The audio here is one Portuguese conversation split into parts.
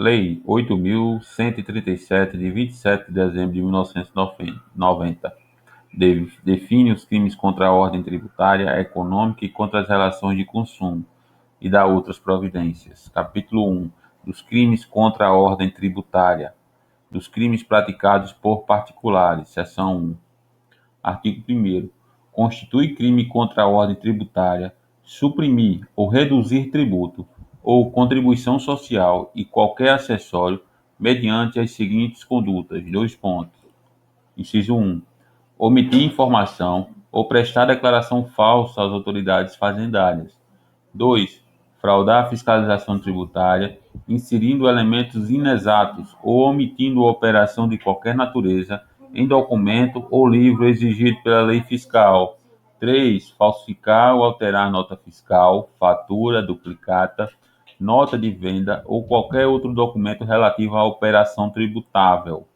Lei 8.137, de 27 de dezembro de 1990, define os crimes contra a ordem tributária, econômica e contra as relações de consumo e dá outras providências. Capítulo 1. Dos crimes contra a ordem tributária. Dos crimes praticados por particulares. Seção 1. Artigo 1º. Constitui crime contra a ordem tributária suprimir ou reduzir tributo ou contribuição social e qualquer acessório mediante as seguintes condutas. Dois pontos. Inciso 1. Omitir informação ou prestar declaração falsa às autoridades fazendárias. 2. Fraudar a fiscalização tributária, inserindo elementos inexatos ou omitindo operação de qualquer natureza em documento ou livro exigido pela lei fiscal. 3. Falsificar ou alterar nota fiscal, fatura, duplicata, nota de venda ou qualquer outro documento relativo à operação tributável.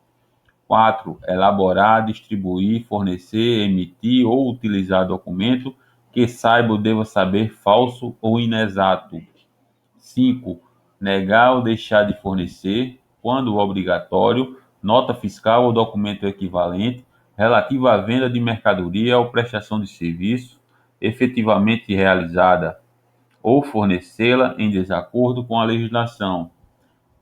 4. Elaborar, distribuir, fornecer, emitir ou utilizar documento que saiba ou deva saber falso ou inexato. 5. Negar ou deixar de fornecer, quando obrigatório, nota fiscal ou documento equivalente relativo à venda de mercadoria ou prestação de serviço efetivamente realizada, ou fornecê-la em desacordo com a legislação.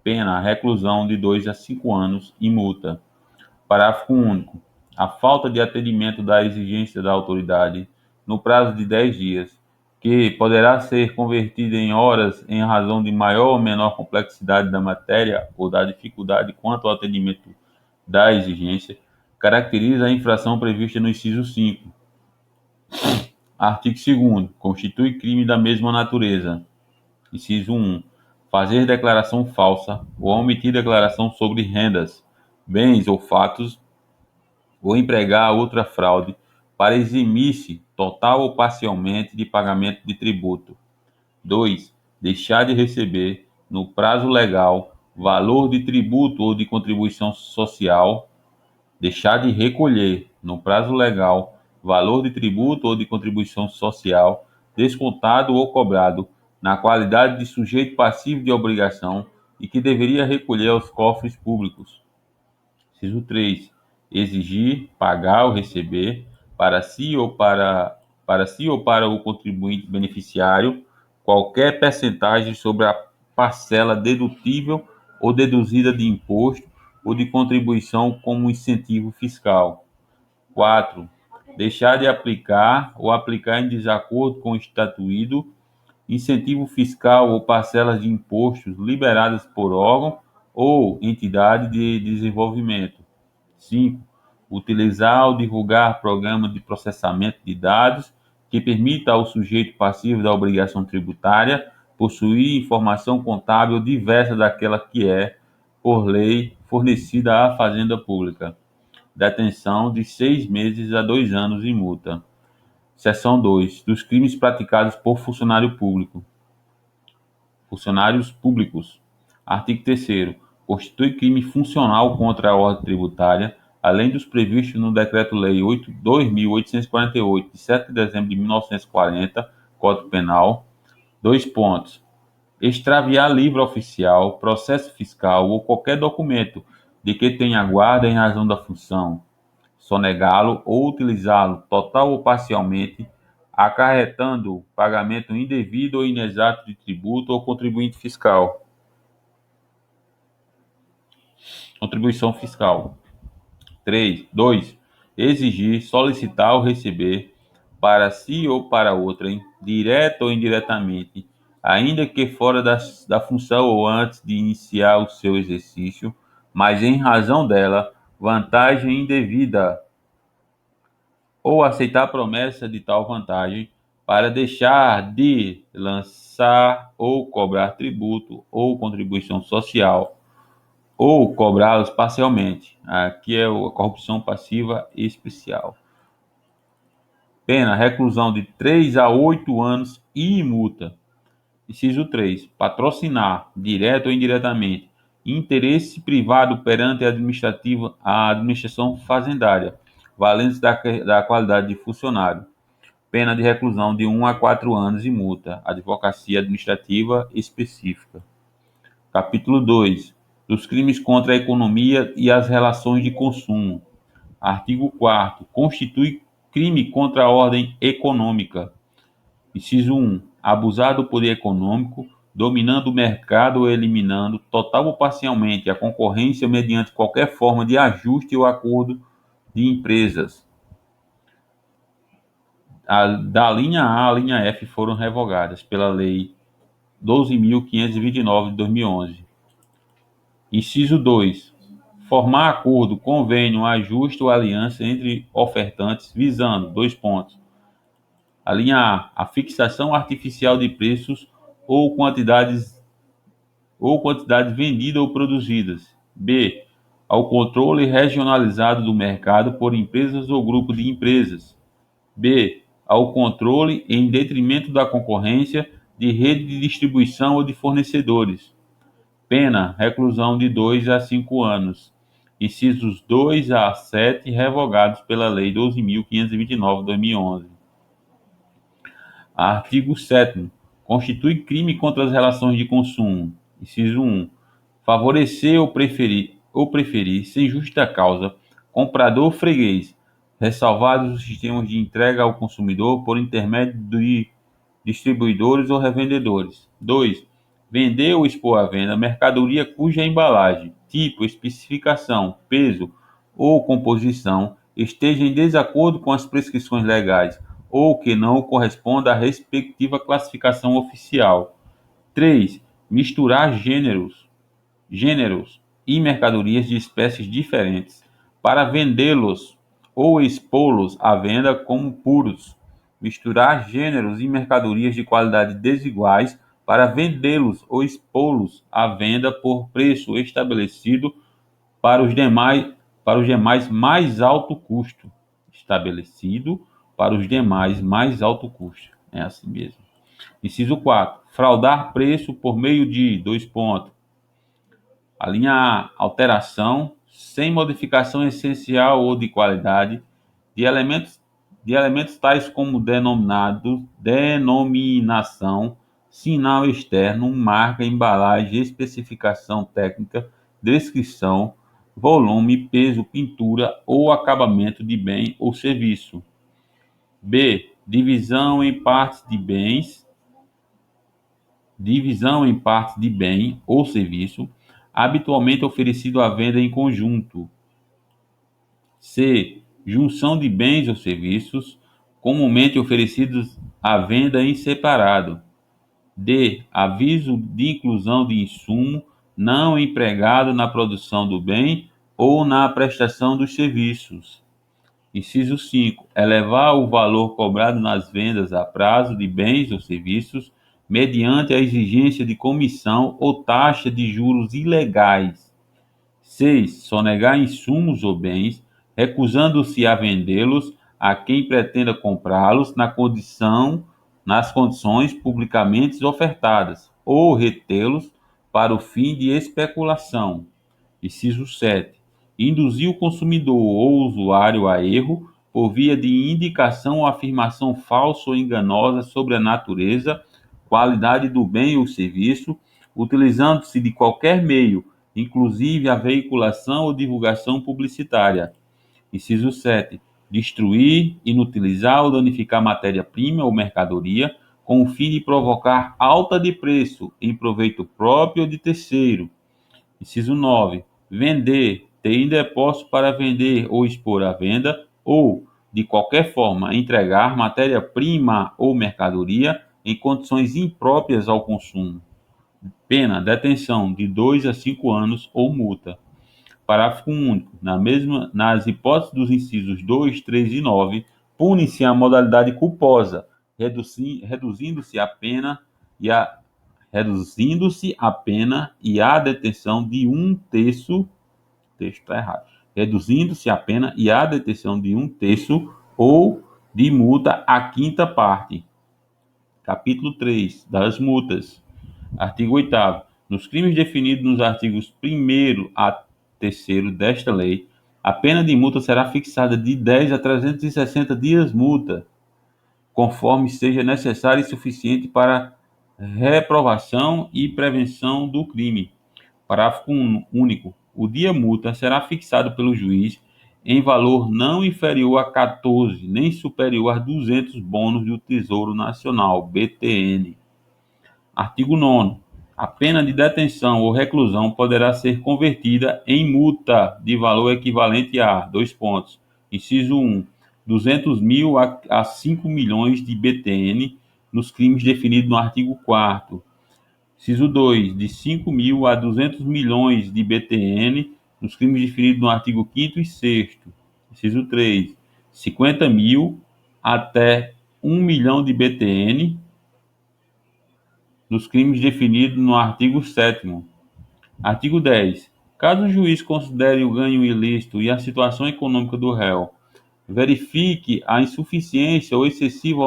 Pena: reclusão de 2 a 5 anos e multa. Parágrafo único. A falta de atendimento da exigência da autoridade no prazo de 10 dias, que poderá ser convertida em horas em razão de maior ou menor complexidade da matéria ou da dificuldade quanto ao atendimento da exigência, caracteriza a infração prevista no inciso 5. Artigo 2º. Constitui crime da mesma natureza. Inciso 1. Fazer declaração falsa ou omitir declaração sobre rendas, bens ou fatos ou empregar outra fraude para eximir-se, total ou parcialmente, de pagamento de tributo. 2. Deixar de receber, no prazo legal, valor de tributo ou de contribuição social. Deixar de recolher, no prazo legal, valor de tributo ou de contribuição social, descontado ou cobrado, na qualidade de sujeito passivo de obrigação e que deveria recolher aos cofres públicos. Inciso 3. Exigir, pagar ou receber, para si ou para o contribuinte beneficiário, qualquer percentagem sobre a parcela dedutível ou deduzida de imposto ou de contribuição como incentivo fiscal. 4. Deixar de aplicar ou aplicar em desacordo com o estatuído incentivo fiscal ou parcelas de impostos liberadas por órgão ou entidade de desenvolvimento. 5. Utilizar ou divulgar programa de processamento de dados que permita ao sujeito passivo da obrigação tributária possuir informação contábil diversa daquela que é, por lei, fornecida à Fazenda Pública. Detenção de 6 meses a 2 anos e multa. Seção 2. Dos crimes praticados por funcionários públicos. Artigo 3º. Constitui crime funcional contra a ordem tributária, além dos previstos no Decreto-Lei 2.848, de 7 de dezembro de 1940, Código Penal. Dois pontos. Extraviar livro oficial, processo fiscal ou qualquer documento de que tenha guarda em razão da função, sonegá-lo ou utilizá-lo total ou parcialmente, acarretando pagamento indevido ou inexato de tributo ou contribuição fiscal. 2. Exigir, solicitar ou receber, para si ou para outrem, direta ou indiretamente, ainda que fora da função ou antes de iniciar o seu exercício, mas em razão dela, vantagem indevida, ou aceitar promessa de tal vantagem para deixar de lançar ou cobrar tributo ou contribuição social, ou cobrá-los parcialmente. Aqui é a corrupção passiva especial. Pena: reclusão de 3 a 8 anos e multa. Inciso 3. Patrocinar, direto ou indiretamente, interesse privado perante a administração fazendária, valendo-se da qualidade de funcionário. Pena de reclusão de 1 a 4 anos e multa. Advocacia administrativa específica. Capítulo 2. Dos crimes contra a economia e as relações de consumo. Artigo 4º. Constitui crime contra a ordem econômica. Inciso 1. Abusar do poder econômico, dominando o mercado ou eliminando, total ou parcialmente, a concorrência mediante qualquer forma de ajuste ou acordo de empresas. Da linha A à linha F foram revogadas pela Lei 12.529 de 2011. Inciso 2. Formar acordo, convênio, ajuste ou aliança entre ofertantes visando, dois pontos. A linha A fixação artificial de preços ou quantidades vendidas ou produzidas. B. Ao controle regionalizado do mercado por empresas ou grupo de empresas. B. Ao controle em detrimento da concorrência de rede de distribuição ou de fornecedores. Pena, reclusão de 2 a 5 anos. Incisos 2 a 7 revogados pela Lei 12.529 de 2011. Artigo 7º. Constitui crime contra as relações de consumo. Inciso 1. Favorecer ou preferir, sem justa causa, comprador ou freguês, ressalvados os sistemas de entrega ao consumidor por intermédio de distribuidores ou revendedores. 2. Vender ou expor à venda mercadoria cuja embalagem, tipo, especificação, peso ou composição esteja em desacordo com as prescrições legais ou que não corresponda à respectiva classificação oficial. 3. Misturar gêneros e mercadorias de espécies diferentes para vendê-los ou expô-los à venda como puros. Misturar gêneros e mercadorias de qualidade desiguais para vendê-los ou expô-los à venda por preço estabelecido para os demais mais alto custo. Estabelecido para os demais mais alto custo. É assim mesmo. Inciso 4. Fraudar preço por meio de, dois pontos. A linha A, alteração, sem modificação essencial ou de qualidade, de elementos tais como denominação, sinal externo, marca, embalagem, especificação técnica, descrição, volume, peso, pintura ou acabamento de bem ou serviço. B. Divisão em partes de bem ou serviço, habitualmente oferecido à venda em conjunto. C. Junção de bens ou serviços, comumente oferecidos à venda em separado. D. Aviso de inclusão de insumo não empregado na produção do bem ou na prestação dos serviços. Inciso 5. Elevar o valor cobrado nas vendas a prazo de bens ou serviços mediante a exigência de comissão ou taxa de juros ilegais. 6. Sonegar insumos ou bens, recusando-se a vendê-los a quem pretenda comprá-los nas condições publicamente ofertadas, ou retê-los para o fim de especulação. Inciso 7. Induzir o consumidor ou usuário a erro por via de indicação ou afirmação falsa ou enganosa sobre a natureza, qualidade do bem ou serviço, utilizando-se de qualquer meio, inclusive a veiculação ou divulgação publicitária. Inciso 7. Destruir, inutilizar ou danificar matéria-prima ou mercadoria com o fim de provocar alta de preço em proveito próprio ou de terceiro. Inciso 9. Vender, ter em depósito para vender ou expor à venda, ou, de qualquer forma, entregar matéria-prima ou mercadoria em condições impróprias ao consumo. Pena, detenção de 2 a 5 anos ou multa. Parágrafo único. Nas hipóteses dos incisos 2, 3 e 9, pune-se a modalidade culposa, reduzindo-se a pena e a detenção de um terço, texto está errado, reduzindo-se a pena e a detenção de um terço ou de multa à quinta parte. Capítulo 3, das multas. Artigo 8º. Nos crimes definidos nos artigos 1º a 3º desta lei, a pena de multa será fixada de 10 a 360 dias multa, conforme seja necessário e suficiente para reprovação e prevenção do crime. Único. O dia-multa será fixado pelo juiz em valor não inferior a 14, nem superior a 200 bônus do Tesouro Nacional, BTN. Artigo 9º. A pena de detenção ou reclusão poderá ser convertida em multa de valor equivalente a: dois pontos. Inciso 1, 200 mil a 5 milhões de BTN nos crimes definidos no artigo 4º. Inciso 2, de 5 mil a 200 milhões de BTN nos crimes definidos no artigo 5º e 6º. Inciso 3, 50 mil até 1 milhão de BTN nos crimes definidos no artigo 7º. Artigo 10. Caso o juiz considere o ganho ilícito e a situação econômica do réu, verifique a insuficiência ou excessiva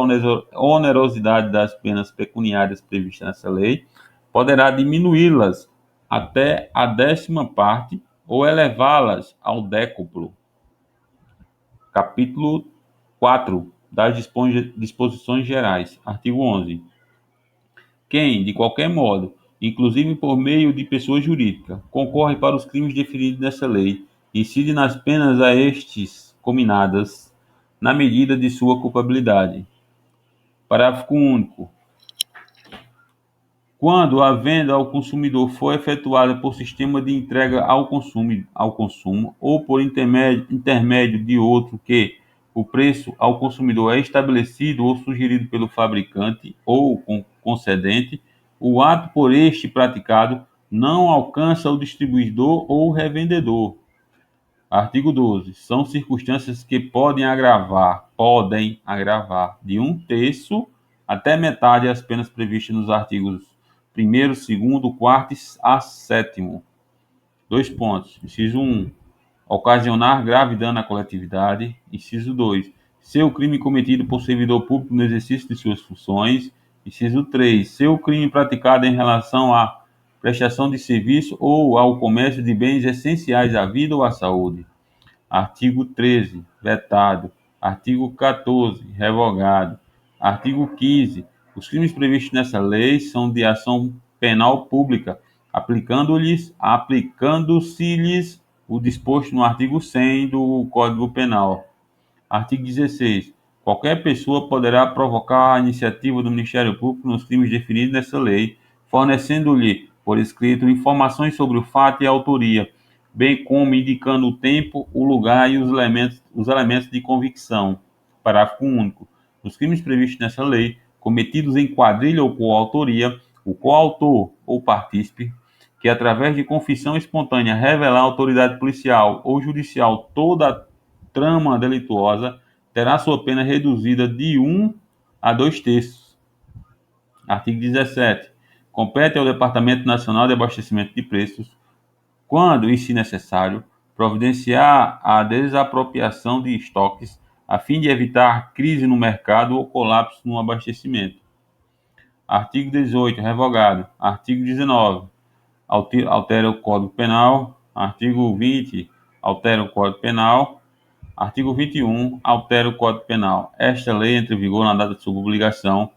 onerosidade das penas pecuniárias previstas nessa lei, poderá diminuí-las até a 10ª parte ou elevá-las ao décuplo. Capítulo 4 das disposições gerais. Artigo 11. Quem, de qualquer modo, inclusive por meio de pessoa jurídica, concorre para os crimes definidos nessa lei, incide nas penas a estes cominadas, na medida de sua culpabilidade. Parágrafo único. Quando a venda ao consumidor for efetuada por sistema de entrega ao consumo ou por intermédio de outro que o preço ao consumidor é estabelecido ou sugerido pelo fabricante ou concedente, o ato por este praticado não alcança o distribuidor ou revendedor. Artigo 12. São circunstâncias que podem agravar de 1/3 até metade as penas previstas nos artigos 1º, 2º, 4º a 7º. Dois pontos. Inciso 1. Ocasionar grave dano à coletividade. Inciso 2. Ser o crime cometido por servidor público no exercício de suas funções. Inciso 3. Ser o crime praticado em relação à prestação de serviço ou ao comércio de bens essenciais à vida ou à saúde. Artigo 13, vetado. Artigo 14, revogado. Artigo 15. Os crimes previstos nessa lei são de ação penal pública, aplicando-se-lhes o disposto no artigo 100 do Código Penal. Artigo 16. Qualquer pessoa poderá provocar a iniciativa do Ministério Público nos crimes definidos nessa lei, fornecendo-lhe, por escrito, informações sobre o fato e a autoria, bem como indicando o tempo, o lugar e os elementos de convicção. Parágrafo único. Nos crimes previstos nessa lei, cometidos em quadrilha ou coautoria, o coautor ou partícipe, que através de confissão espontânea revelar à autoridade policial ou judicial toda a trama delituosa, terá sua pena reduzida de 1 a 2/3. Artigo 17. Compete ao Departamento Nacional de Abastecimento de Preços, quando e se necessário, providenciar a desapropriação de estoques a fim de evitar crise no mercado ou colapso no abastecimento. Artigo 18, revogado. Artigo 19, altera o Código Penal. Artigo 20, altera o Código Penal. Artigo 21, altera o Código Penal. Esta lei entra em vigor na data de sua publicação.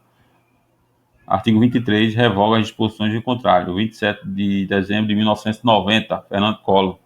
Artigo 23, revoga as disposições em contrário. 27 de dezembro de 1990, Fernando Collor.